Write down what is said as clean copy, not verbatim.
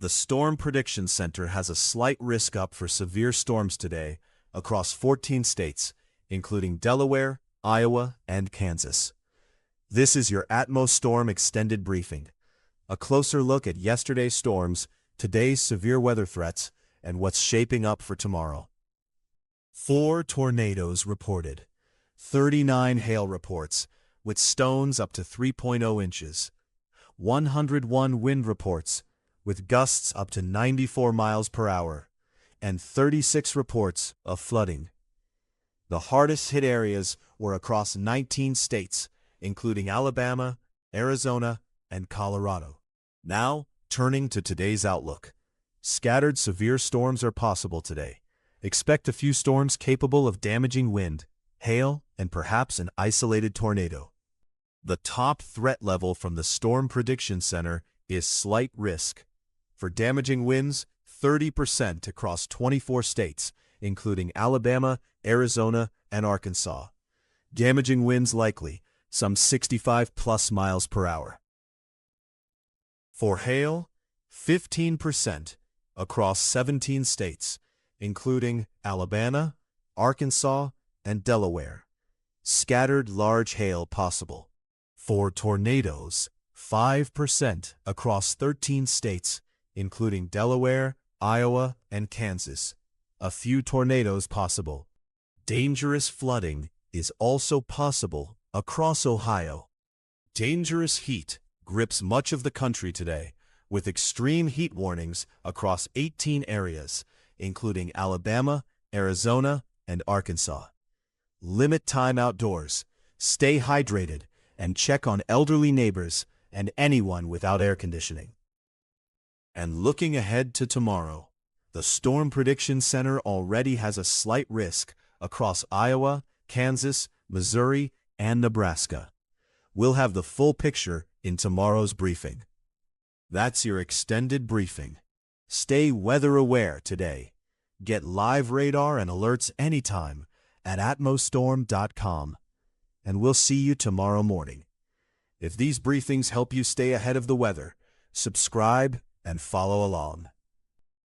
The Storm Prediction Center has a slight risk up for severe storms today across 14 states, including Delaware, Iowa, and Kansas. This is your Atmos Storm Extended Briefing. A closer look at yesterday's storms, today's severe weather threats, and what's shaping up for tomorrow. 4 tornadoes reported. 39 hail reports, with stones up to 3.0 inches. 101 wind reports, with gusts up to 94 miles per hour, and 36 reports of flooding. The hardest hit areas were across 19 states, including Alabama, Arizona, and Colorado. Now, turning to today's outlook. Scattered severe storms are possible today. Expect a few storms capable of damaging wind, hail, and perhaps an isolated tornado. The top threat level from the Storm Prediction Center is slight risk. For damaging winds, 30% across 24 states, including Alabama, Arizona, and Arkansas. Damaging winds likely, some 65+ miles per hour. For hail, 15% across 17 states, including Alabama, Arkansas, and Delaware. Scattered large hail possible. For tornadoes, 5% across 13 states, including Delaware, Iowa, and Kansas. A few tornadoes possible. Dangerous flooding is also possible across Ohio. Dangerous heat grips much of the country today, with extreme heat warnings across 18 areas, including Alabama, Arizona, and Arkansas. Limit time outdoors, stay hydrated, and check on elderly neighbors and anyone without air conditioning. And looking ahead to tomorrow, the Storm Prediction Center already has a slight risk across Iowa, Kansas, Missouri, and Nebraska. We'll have the full picture in tomorrow's briefing. That's your extended briefing. Stay weather aware today. Get live radar and alerts anytime at atmosstorm.com. And we'll see you tomorrow morning. If these briefings help you stay ahead of the weather, subscribe and follow along.